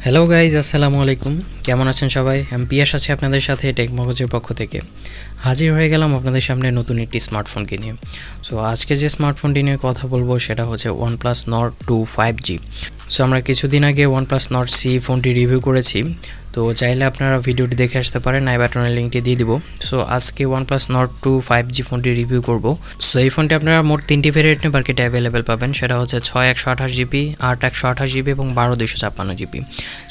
Hello guys, আসসালামু আলাইকুম। কেমন আছেন সবাই? আমি পিয়াস আছি আপনাদের সাথে টেক মগজের পক্ষ থেকে। হাজির হয়ে গেলাম আপনাদের সামনে নতুন একটি স্মার্টফোনকে নিয়ে। সো আজকে যে স্মার্টফোনটি নিয়ে কথা বলবো সেটা হচ্ছে OnePlus Nord 2 5G। সো আমরা কিছুদিন আগে OnePlus Nord C ফোনটি রিভিউ করেছি, তো চাইলে আপনারা ভিডিওটি দেখে আসতে পারেন, আই বাটনের লিঙ্কটি দিয়ে দিব। সো আজকে OnePlus Nord 2 5G ফোনটি রিভিউ করব। সো এই ফোনটি আপনারা মোট 3টি ভেরিয়েন্টে মার্কেটে অ্যাভেলেবেল পাবেন, সেটা হচ্ছে 6/128GB, 8/128GB এবং 12/256GB।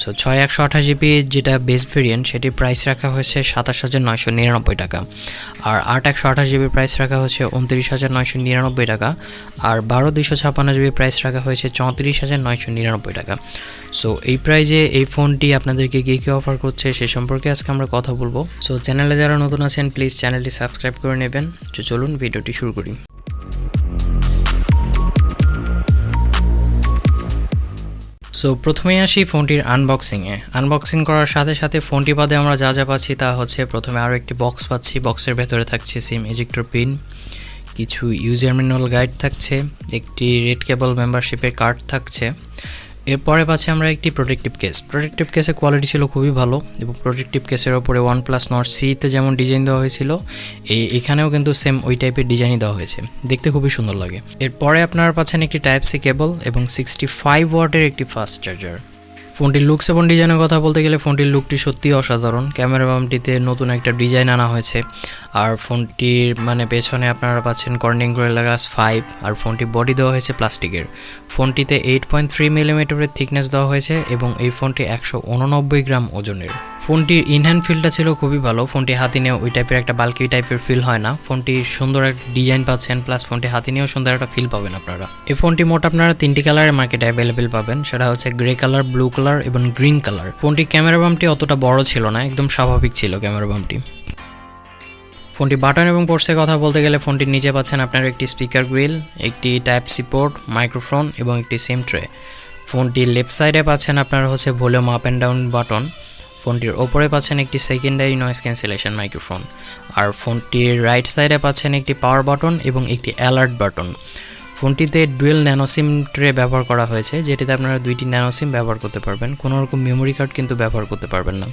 সো 6/128GB যেটা বেস ভেরিয়েন্ট, সেটির প্রাইস রাখা হয়েছে 27,999 টাকা, আর 8/128GB প্রাইস রাখা হচ্ছে 29,999 টাকা, আর 12/256GB প্রাইস রাখা হয়েছে 34,999 টাকা। সো এই প্রাইজে এই ফোনটি আপনাদেরকে কী অফার করছে সে সম্পর্কে আজকে আমরা কথা বলবো। সো চ্যানেলে যারা নতুন আছেন প্লিজ চ্যানেলটি সাবস্ক্রাইব করে নেবেন। তো চলুন ভিডিওটি শুরু করি। সো প্রথমেই আসি ফোনটির আনবক্সিংয়ে। আনবক্সিং করার সাথে সাথে ফোনটি বাদে আমরা যা যা পাচ্ছি তা হচ্ছে, প্রথমে আরও একটি বক্স পাচ্ছি। বক্সের ভেতরে থাকছে সিম এজেক্টর পিন, কিছু ইউজার ম্যানুয়াল গাইড থাকছে, একটি রেড কেবল মেম্বারশিপের কার্ড থাকছে। এরপরে পাচ্ছি আমরা একটি প্রোটেক্টিভ কেস। প্রোটেক্টিভ কেসের কোয়ালিটি ছিল খুবই ভালো, এবং প্রোটেক্টিভ কেসের ওপরে OnePlus Nord C-তে যেমন ডিজাইন দেওয়া হয়েছিল, এখানেও কিন্তু সেম ওই টাইপের ডিজাইনই দেওয়া হয়েছে, দেখতে খুবই সুন্দর লাগে। এরপরে আপনারা পাচ্ছেন একটি Type-C কেবল এবং 65 ওয়াটের একটি ফাস্ট চার্জার। ফোনটির লুকস এবং ডিজাইনের কথা বলতে গেলে ফোনটির লুকটি সত্যিই অসাধারণ। ক্যামেরা বামটিতে নতুন একটা ডিজাইন আনা হয়েছে, আর ফোনটির পেছনে আপনারা পাচ্ছেন কর্নিং গোরিল্লা গ্লাস 5, আর ফোনটি বডি দেওয়া হয়েছে প্লাস্টিকের। ফোনটিতে 8.3 মিলিমিটারের থিকনেস দেওয়া হয়েছে এবং এই ফোনটি 189 গ্রাম ওজনের। ফোনটির ইনহ্যান্ড ফিলটা ছিল খুবই ভালো। ফোনটি হাতে নিয়ে ওই টাইপের একটা বাল্কি টাইপের ফিল হয় না। ফোনটির সুন্দর একটা ডিজাইন পাচ্ছেন, প্লাস ফোনটি হাতে নিয়েও সুন্দর একটা ফিল পাবেন আপনারা। এই ফোনটি মোট আপনারা 3টি কালারের মার্কেটে অ্যাভেলেবেল পাবেন, সেটা হচ্ছে গ্রে কালার, ব্লু কালার এবং গ্রিন কালার। ফোনটির ক্যামেরা বামটি অতটা বড় ছিল না, একদম স্বাভাবিক ছিল ক্যামেরা বামটি। ফোনটি বাটন এবং পোর্টসের কথা বলতে গেলে ফোনটির নিচে পাচ্ছেন আপনারা একটি স্পিকার গ্রিল, একটি Type-C পোর্ট, মাইক্রোফোন এবং একটি সিম ট্রে। ফোনটির লেফট সাইডে পাচ্ছেন আপনারা হচ্ছে volume up and down button. ফোনটির ওপরে পাচ্ছেন একটি সেকেন্ডারি নয়েজ ক্যান্সেলেশন মাইক্রোফোন, আর ফোনটির রাইট সাইডে পাচ্ছেন একটি পাওয়ার বাটন এবং একটি অ্যালার্ট বাটন। ফোনটিতে ডুয়েল ন্যানো সিম ট্রে ব্যবহার করা হয়েছে, যেটিতে আপনারা 2টি ন্যানো সিম ব্যবহার করতে পারবেন, কোনো রকম মেমোরি কার্ড কিন্তু ব্যবহার করতে পারবেন না।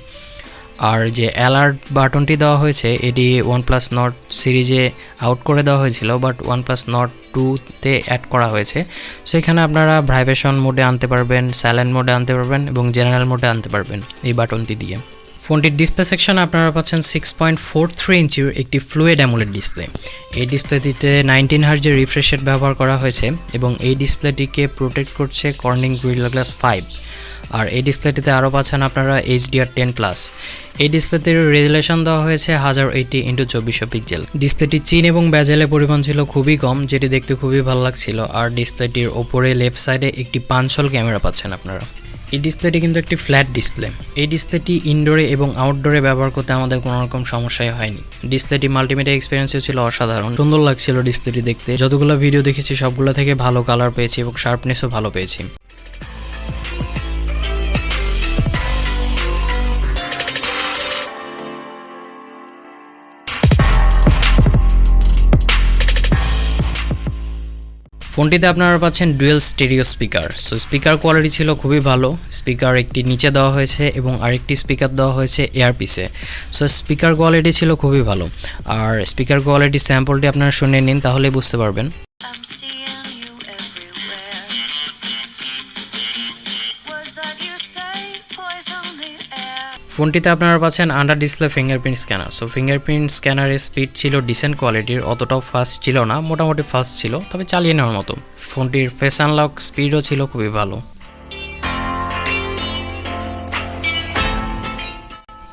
আর যে অ্যালার্ট বাটনটি দেওয়া হয়েছে, এটি OnePlus Nord সিরিজে আউট করে দেওয়া হয়েছিল, বাট OnePlus Nord 2-তে অ্যাড করা হয়েছে। সো এখানে আপনারা ভাইব্রেশন মোডে আনতে পারবেন, সাইলেন্ট মোডে আনতে পারবেন এবং জেনারেল মোডে আনতে পারবেন এই বাটনটি দিয়ে। ফোনটির ডিসপ্লে সেকশনে আপনারা পাচ্ছেন 6.43 ইঞ্চির একটি ফ্লুইড অ্যামোলেড ডিসপ্লে। এই ডিসপ্লেটিতে 19 হার্জের রিফ্রেশ রেট ব্যবহার করা হয়েছে এবং এই ডিসপ্লেটিকে প্রোটেক্ট করছে কর্নিং গোরিল্লা গ্লাস 5। আর এই ডিসপ্লেটিতে আরও পাচ্ছেন আপনারা HDR10+। এই ডিসপ্লেটির রেজুলেশন দেওয়া হয়েছে 1080x2400 পিক্সেল। ডিসপ্লেটির চিন এবং বেজেলের পরিমাণ ছিল খুবই কম, যেটি দেখতে খুবই ভালো লাগছিল। আর ডিসপ্লেটির ওপরে লেফট সাইডে একটি পাঞ্চল ক্যামেরা পাচ্ছেন আপনারা। এই ডিসপ্লেটি কিন্তু একটি ফ্ল্যাট ডিসপ্লে। এই ডিসপ্লেটি ইনডোরে এবং আউটডোরে ব্যবহার করতে আমাদের কোনো রকম সমস্যাই হয়নি। ডিসপ্লেটি মাল্টিমিডিয়া এক্সপিরিয়েন্সও ছিল অসাধারণ, সুন্দর লাগছিল ডিসপ্লেটি দেখতে। যতগুলো ভিডিও দেখেছি সবগুলো থেকে ভালো কালার পেয়েছি এবং শার্পনেসও ভালো পেয়েছি। ফোনটিতে আপনারা পাচ্ছেন dual stereo speaker. So speaker quality ছিল খুবই ভালো। স্পিকার একটি নিচে দেওয়া হয়েছে এবং আরেকটি স্পিকার দেওয়া হয়েছে এয়ারপিসে। সো স্পিকার কোয়ালিটি ছিল খুবই ভালো। আর স্পিকার কোয়ালিটি স্যাম্পলটি আপনারা শুনে নিন, তাহলেই বুঝতে পারবেন। ফোনটিতে আপনারা পাচ্ছেন under display fingerprint scanner. So fingerprint স্ক্যানারের স্পিড ছিল ডিসেন্ট কোয়ালিটির, অতটাও ফাস্ট ছিল না, মোটামুটি ফাস্ট ছিল, তবে চালিয়ে নেওয়ার মতো। ফোনটির ফেস আনলক স্পিডও ছিল খুবই ভালো।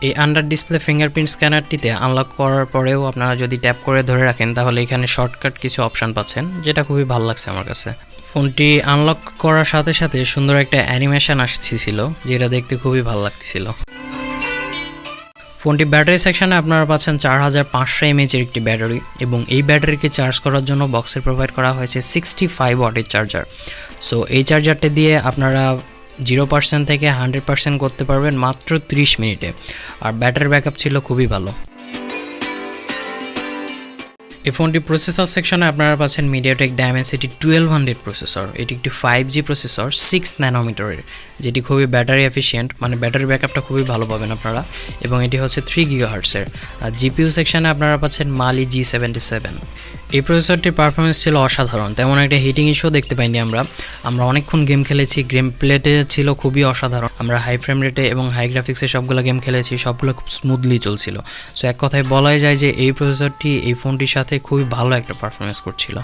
এই আন্ডার ডিসপ্লে ফিঙ্গারপ্রিন্ট স্ক্যানারটিতে আনলক করার পরেও আপনারা যদি ট্যাপ করে ধরে রাখেন, তাহলে এখানে শর্টকাট কিছু অপশান পাচ্ছেন, যেটা খুবই ভালো লাগছে আমার কাছে। ফোনটি আনলক করার সাথে সাথে সুন্দর একটা অ্যানিমেশন আসছিল, যেটা দেখতে খুবই ভালো লাগছিল। ফোনটি ব্যাটারি সেকশনে আপনারা পাচ্ছেন 4500 mAh একটি ব্যাটারি, এবং এই ব্যাটারিকে চার্জ করার জন্য বক্সে প্রোভাইড করা হয়েছে 65 ওয়াটের চার্জার। সো এই চার্জারটি দিয়ে আপনারা 0% থেকে 100% করতে পারবেন মাত্র 30 মিনিটে, আর ব্যাটারি ব্যাকআপ ছিল খুবই ভালো। এই ফোনটি প্রসেসর সেকশনে আপনারা পাচ্ছেন মিডিয়াটেক ডায়মেনসিটি 1200 প্রসেসর। এটি একটি 5G প্রসেসর 6 ন্যানোমিটারের, যেটি খুবই ব্যাটারি এফিশিয়েন্ট, মানে ব্যাটারি ব্যাকআপটা খুবই ভালো পাবেন আপনারা। এবং এটি হচ্ছে 3 গিগাহার্টসের। আর জিপিইউ সেকশনে আপনারা পাচ্ছেন মালি G77। এই প্রসেসরটির পারফরমেন্স ছিল অসাধারণ, তেমন একটা হিটিং ইস্যু দেখতে পাইনি আমরা অনেকক্ষণ গেম খেলেছি, গেম প্লেতে ছিল খুবই অসাধারণ। আমরা হাই ফ্রেম রেটে এবং হাই গ্রাফিক্সে সবগুলো গেম খেলেছি, সবগুলো খুব স্মুথলি চলছিল। সো এক কথায় বলাই যায় যে এই প্রসেসরটি এই ফোনটির সাথে খুবই ভালো একটা পারফরমেন্স করছিল।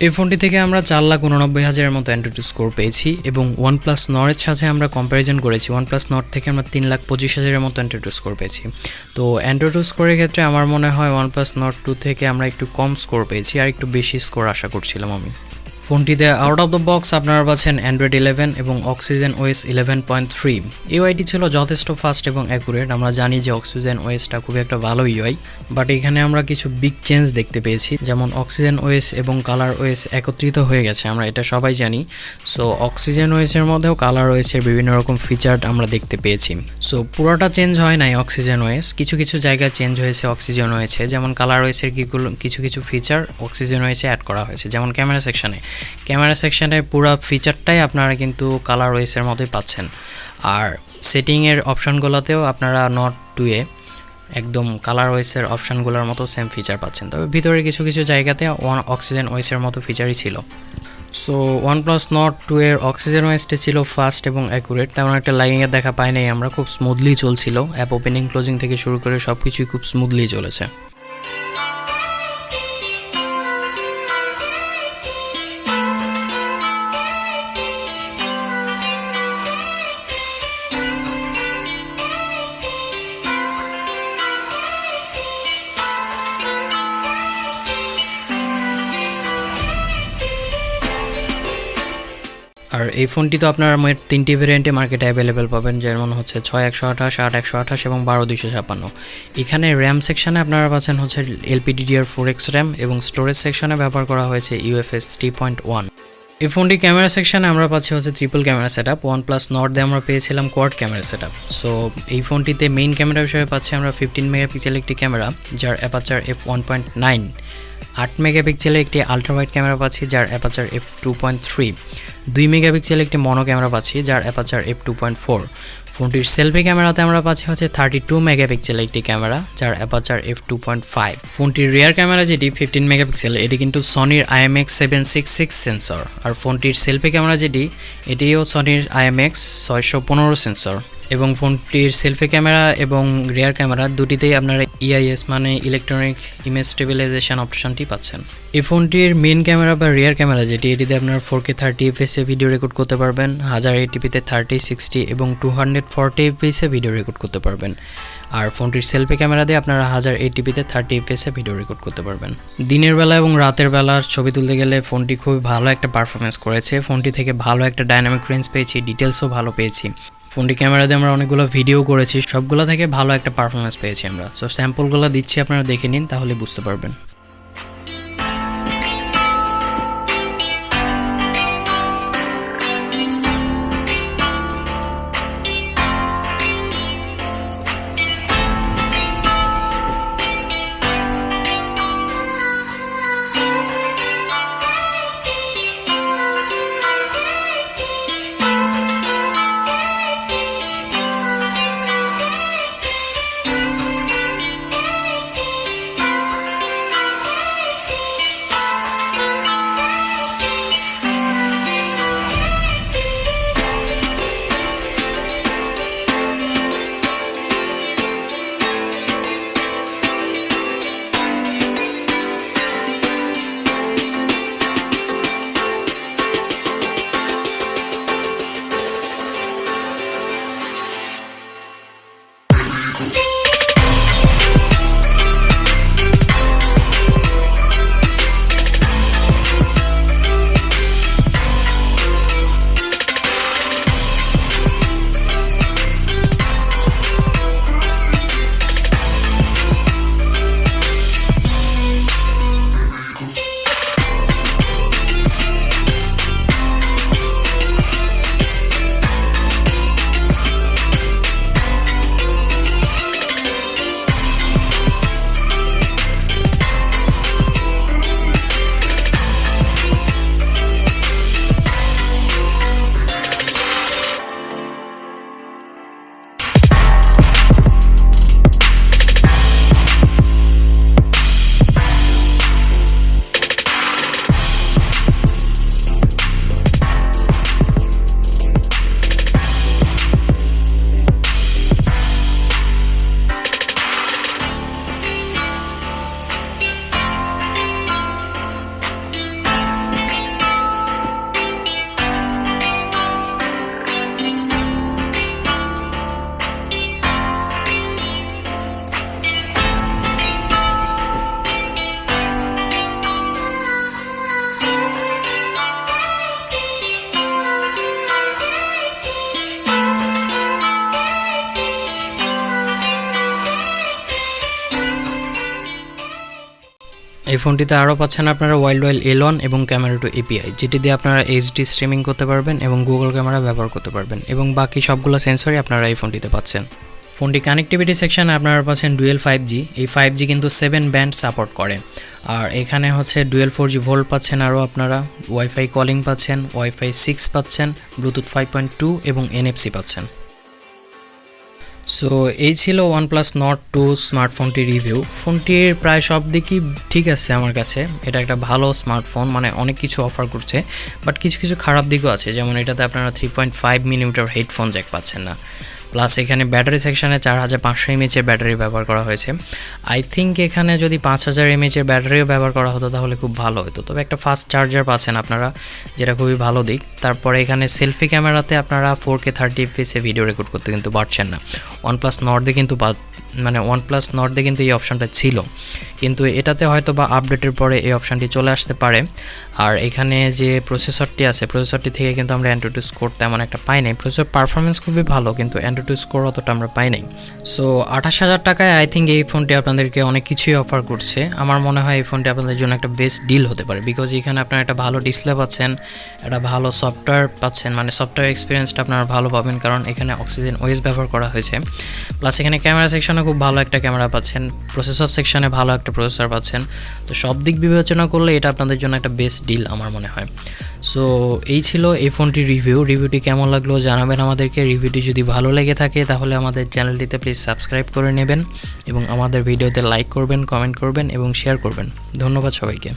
এই ফোনটি থেকে আমরা 4,89,000-এর মতো অ্যান্ড্রয়েড স্কোর পেয়েছি এবং OnePlus নটের সাথে আমরা কম্প্যারিজন করেছি। OnePlus নট থেকে আমরা 3,25,000-এর মতো অ্যান্ড্রয়েড স্কোর পেয়েছি। তো অ্যান্ড্রয়েড স্কোরের ক্ষেত্রে আমার মনে হয় OnePlus নট 2 থেকে আমরা একটু কম স্কোর পেয়েছি, আর একটু বেশি স্কোর আশা করছিলাম আমি। ফোনটিতে আউট অফ দ্য বক্স আপনারা পাচ্ছেন অ্যান্ড্রয়েড 11 এবং অক্সিজেন ওএস 11.3। ইউআইটি ছিল যথেষ্ট ফাস্ট এবং অ্যাকুরেট। আমরা জানি যে অক্সিজেন ওএসটা খুবই একটা ভালো ইউআই, বাট এখানে আমরা কিছু বিগ চেঞ্জ দেখতে পেয়েছি, যেমন অক্সিজেন ওএস এবং কালার ওএস একত্রিত হয়ে গেছে, আমরা এটা সবাই জানি। সো অক্সিজেন ওএসের মধ্যেও কালার ওএসের বিভিন্ন রকম ফিচার আমরা দেখতে পেয়েছি। সো পুরোটা চেঞ্জ হয় নাই অক্সিজেন ওএস, কিছু কিছু জায়গায় চেঞ্জ হয়েছে অক্সিজেন ওএসে, যেমন কালার ওএসের কিছু কিছু ফিচার অক্সিজেন ওএসে অ্যাড করা হয়েছে, যেমন ক্যামেরা সেকশনে পুরো ফিচারটাই আপনারা কিন্তু কালার ওএসের মতোই পাচ্ছেন। আর সেটিংয়ের অপশানগুলোতেও আপনারা নট 2-এ একদম কালার ওএসের অপশানগুলোর মতো সেম ফিচার পাচ্ছেন, তবে ভিতরে কিছু কিছু জায়গাতে অক্সিজেন ওএসের মতো ফিচারই ছিল। সো OnePlus নট 2-এর অক্সিজেন ওএসটা ছিল ফাস্ট এবং অ্যাকুরেট, তেমন একটা ল্যাগিংয়ের দেখা পাই নাই আমরা, খুব স্মুথলি চলছিল। অ্যাপ ওপেনিং ক্লোজিং থেকে শুরু করে সব কিছুই খুব স্মুথলি চলেছে। আর এই ফোনটি তো আপনারা 3টি ভেরিয়েন্টে মার্কেটে অ্যাভেলেবেল পাবেন, যেমন হচ্ছে 6/128, 8/128 এবং 12/256। এখানে র্যাম সেকশনে আপনারা পাচ্ছেন হচ্ছে LPDDR4X র্যাম এবং স্টোরেজ সেকশনে ব্যবহার করা হয়েছে UFS 3.1। এই ফোনটি ক্যামেরা সেকশনে আমরা পাচ্ছি হচ্ছে triple camera set up. OnePlus not দিয়ে আমরা পেয়েছিলাম quad camera set up. So এই ফোনটিতে মেইন ক্যামেরা হিসেবে পাচ্ছি আমরা 15 মেগাপিক্সেল একটি ক্যামেরা, যার অ্যাপারচার f1.9। 8 মেগাপিক্সেলের একটি আলট্রা ওয়াইড ক্যামেরা পাচ্ছি, যার অ্যাপারচার f2.3। 2 মেগাপিক্সেলের একটি মনো ক্যামেরা পাচ্ছি, যার অ্যাপারচার f2.4। ফোনটির সেলফি ক্যামেরাতে আমরা পাচ্ছি হচ্ছে 32 মেগাপিক্সেলের একটি ক্যামেরা, যার অ্যাপারচার f2.5। ফোনটির রিয়ার ক্যামেরা যেটি 15 মেগাপিক্সেল, এটি কিন্তু সনির IMX766 সেন্সর। আর ফোনটির সেলফি ক্যামেরা যেটি, এটিও সনির IMX615 সেন্সর। এবং ফোনটির সেলফি ক্যামেরা এবং রিয়ার ক্যামেরা দুটিতেই আপনারা EIS মানে ইলেকট্রনিক ইমেজ স্টেবিলাইজেশন অপশনটি পাচ্ছেন। এই ফোনটির মেইন ক্যামেরা বা রিয়ার ক্যামেরা যেটি, এটিতে আপনার 4K 30 fps এ ভিডিও রেকর্ড করতে পারবেন, 1080p-তে 30, 60 এবং 240 fps এ ভিডিও রেকর্ড করতে পারবেন। আর ফোনটির সেলফি ক্যামেরা দিয়ে আপনারা 1080p-তে 30 fps এ ভিডিও রেকর্ড করতে পারবেন। দিনের বেলা এবং রাতের বেলা ছবি তুলতে গেলে ফোনটি খুবই ভালো একটা পারফরমেন্স করেছে। ফোনটি থেকে ভালো একটা ডাইনামিক রেঞ্জ পেয়েছি, ডিটেলসও ভালো পেয়েছি। ফোনটি ক্যামেরা দিয়ে আমরা অনেকগুলো ভিডিও করেছি, সবগুলো থেকে ভালো একটা পারফরমেন্স পেয়েছি আমরা। সো স্যাম্পলগুলো দিচ্ছি, আপনারা দেখে নিন, তাহলে বুঝতে পারবেন। এই ফোনটিতে আরও পাচ্ছেন আপনারা ওয়াইল্ড এলন এবং ক্যামেরা টু এপিআই, যেটি দিয়ে আপনারা এইচডি স্ট্রিমিং করতে পারবেন এবং গুগল ক্যামেরা ব্যবহার করতে পারবেন এবং বাকি সবগুলো সেন্সরই আপনারা এই ফোনটিতে পাচ্ছেন। ফোনটি কানেক্টিভিটি সেকশানে আপনারা পাচ্ছেন ডুয়েল 5G। এই 5G কিন্তু 7 ব্যান্ড সাপোর্ট করে। আর এখানে হচ্ছে ডুয়েল 4G ভোল্ট পাচ্ছেন, আরও আপনারা ওয়াইফাই কলিং পাচ্ছেন, ওয়াইফাই 6 পাচ্ছেন, ব্লুটুথ 5.2 এবং এনএফসি পাচ্ছেন। সো এই ছিল OnePlus Nord 2 স্মার্টফোনটির রিভিউ। ফোনটির প্রায় সব দিকই ঠিক আছে আমার কাছে। এটা একটা ভালো স্মার্টফোন, মানে অনেক কিছু অফার করছে, বাট কিছু কিছু খারাপ দিকও আছে। যেমন এটাতে আপনারা 3.5 মিলিমিটার হেডফোন জ্যাক পাচ্ছেন না। প্লাস এখানে ব্যাটারি সেকশানে 4500 mAh ব্যাটারি ব্যবহার করা হয়েছে। আই থিঙ্ক এখানে যদি 5000 mAh ব্যাটারিও ব্যবহার করা হতো তাহলে খুব ভালো হতো। তবে একটা ফাস্ট চার্জার পাচ্ছেন আপনারা, যেটা খুবই ভালো দিক। তারপরে এখানে সেলফি ক্যামেরাতে আপনারা 4K 30 fps ভিডিও রেকর্ড করতে কিন্তু পারছেন না। OnePlus Nord কিন্তু OnePlus Nord কিন্তু এই অপশানটা ছিল, কিন্তু এটাতে হয়তো বা আপডেটের পরে এই অপশানটি চলে আসতে পারে। আর এখানে যে প্রসেসরটি আছে, প্রসেসরটি থেকে কিন্তু আমরা অ্যান্ড্রয়েড স্কোর তেমন একটা পাই নাই। প্রসেসর পারফরমেন্স খুবই ভালো, কিন্তু অ্যান্ড্রয়েড স্কোর অতটা আমরা পাই নাই। সো 28000 টাকায় আই থিঙ্ক এই ফোনটি আপনাদেরকে অনেক কিছুই অফার করছে। আমার মনে হয় এই ফোনটি আপনাদের জন্য একটা বেস্ট ডিল হতে পারে, বিকজ এখানে আপনারা একটা ভালো ডিসপ্লে পাচ্ছেন, একটা ভালো সফটওয়্যার পাচ্ছেন, মানে সফটওয়্যার এক্সপিরিয়েন্সটা আপনারা ভালো পাবেন, কারণ এখানে অক্সিজেন ওএস ব্যবহার করা হয়েছে। প্লাস এখানে ক্যামেরা সেকশনে খুব ভালো একটা ক্যামেরা পাচ্ছেন, প্রসেসর সেকশনে ভালো একটা প্রসেসর পাচ্ছেন। তো সব দিক বিবেচনা করলে এটা আপনাদের জন্য একটা বেস্ট ডিল আমার মনে হয়। সো এই ছিল এই ফোনটির রিভিউটি কেমন লাগলো জানাবেন আমাদেরকে। রিভিউটি যদি ভালো লেগে থাকে তাহলে আমাদের চ্যানেলটিতে প্লিজ সাবস্ক্রাইব করে নেবেন এবং আমাদের ভিডিওতে লাইক করবেন, কমেন্ট করবেন এবং শেয়ার করবেন। ধন্যবাদ সবাইকে।